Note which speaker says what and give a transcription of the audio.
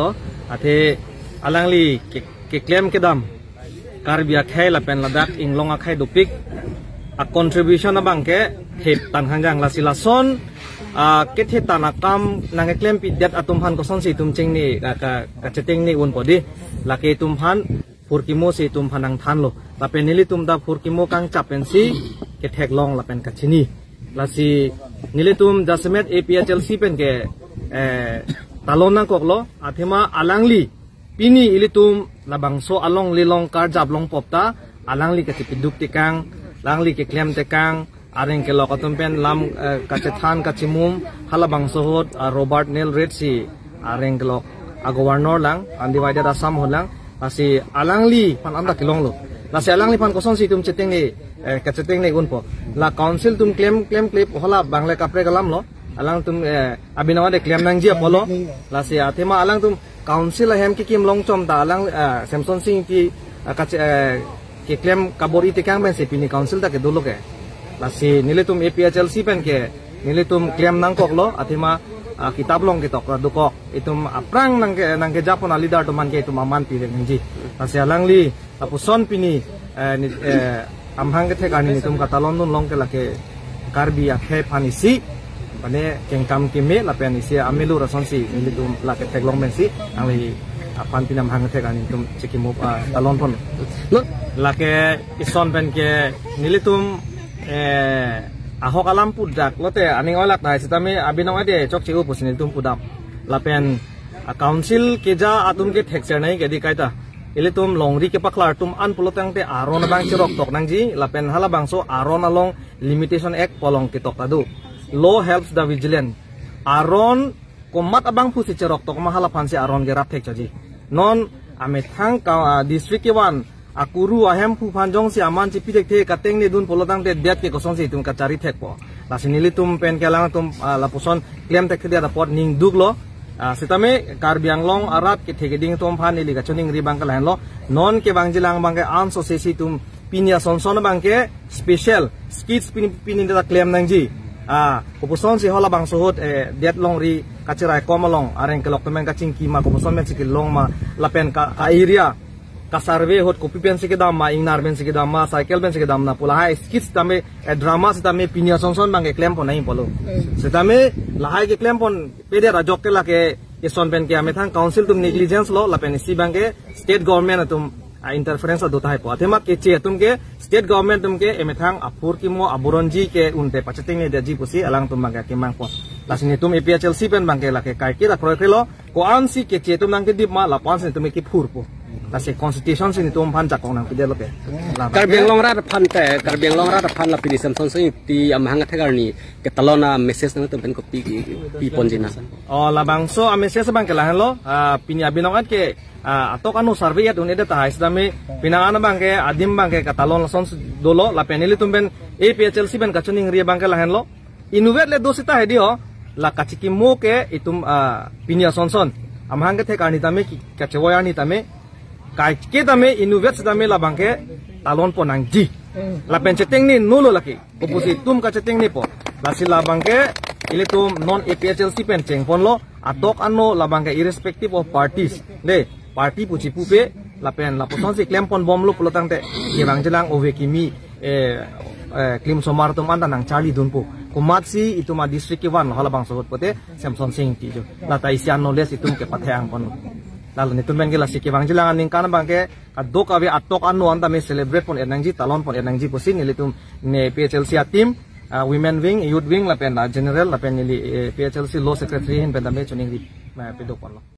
Speaker 1: lo ate alangli ke claim ke dam karbia khai la pen ladak inglonga khai dupik a contribution abang ke hep tan hangjang la silason ke the tanakam nang claim pi dat atum han ko son si tum ching ni ka cheteng ni un podi la ke tum han furkimo si tum phanang than lo la pen nili tum da furkimo kang chapen si ke thek long la pen ka chini la si nili tum dasmet APHLC pen ke talon nang koklo athema alangli pini ilitum labangso along lilong kar jablong popta alangli ke tipiduk tikang langli ke klem tekang areng ke lokatum pen lam kacethan kachimum halabang sohot Robert Neil Reid si areng ke lok governor lang undivided Assam holang lasi alangli pan anda kilong lo lasi alangli pan koson si tum cheteng ni kaceteng ni unpo la council tum claim clip hola bangle kapre kalam lo alang tum abinawa de claim nang jia polo lasi athema alang tum council hem ki kim long chom da alang Samson Singh ki ke claim kabori tikang ben se pini council ta ke dolo ke lasi nilitum APHLC pen ke nilitum claim nang kok lo athema kitab long ke tok dukok itum aprang nang ke japon leader to man ke itum aman pi nji lasi alangli apuson pini amhang ke thekani nitum katalon dun long ke lake karbi akhe phanisi pane kengkam kime lapen isi amelu rason si nilitum lake theklong ben si angli apan pinam hang thekani tum chikimu talon pon lake ison pen ke nilitum ahok alam pudak lote aning olak dai sitame abinong ade chok chiu pusinil tum pudam lapen council keja atum ke thekser nai ke di kaita ilitum longri ke paklar tum an pulotang te aron bang chirok tok nangji lapen hala bangso aron along limitation act polong ke tok adu law helps the vigilant aron komat abang pusi chirok tok mahala phansi aron ge rap thek chaji non amethang ka district one akuru ahem pu phanjong si aman chi pidek the kateng ni dun polotang te det ke koson si tum kachari thek po lasinili tum pen kelang tum lapuson claim tek dia report ning duglo sitame karbiang long arat ke thegeding tom phan ni gachoning ri bang kalan lo non ke bangjilang bang ke an so se tum pinya sonson bang ke special skits pin da claim nangji kupuson si hola bang sohot det long ri kachirai komalong areng kelok temen kaching ki ma kupuson men sikil long ma lapen ka area ka survey hot copy pen sikid dam ma ingnar ben sikid dam ma cycle ben sikid dam na pula hai skits tame drama sitame pinya sonson bang ke claim pon nahi polo sitame lahai ke claim pon pede rajok ke lake ison ben ke amethang council tum negligence lo lapen si bang ke state government tum interference dota hai po athema ke che tum ke state government tum ke emethang apur ki mo aburonji ke unte pacheting ne ji pusi alang tum bang ke mang po lasini tum APHLC pen bang ke lake kai ki ra kroi krelo ko an si ke che tum nang ke dip ma la pan se tum ke phur po lasi constitution sin tum phan jakong nang pide lo pe
Speaker 2: karbiang long rat phan te karbiang long rat phan la pidi Samson Singh ti amhang thegar ni ke talona message nang tum pen ko pi ponjina
Speaker 1: la bangso a message bang ke lahan lo pinya binong at ke atok anu survey at unede ta isdame pinangana bang ke adim bang ke katalon son dolo la penili tum ben APHLC ben kachuning ri bang ke lahan lo inuvet le dosita he dio la kachiki mo ke itum pinya sonson amhang ke thekani tame ki kachewoyani tame kai ke tame inuvet tame la bang ke talon ponang ji la penceteng ni nulo laki kupusi tum kacheteng ni po la sila bang ke ilitum non APHLC pen cheng pon lo atok ano la bang ke irrespective of parties de party puchi pupe la pen la poson si claim pon bom lo pulotang te ke bang jelang ove kimi claim somar tum anda nang charli dunpo kumat si ituma district one hala bang sohot pote Samson Singh ti jo la ta isian knowledge itum ke pathang pon lalu nitum ben gela siki bang jelang aning kana bang ke adok ave atok anu anda me celebrate pon enangji talon pon enangji posin nilitum ne APHLC team women wing youth wing la pen general la pen nili APHLC law secretary hin pen dame chuning ri pedok pon lo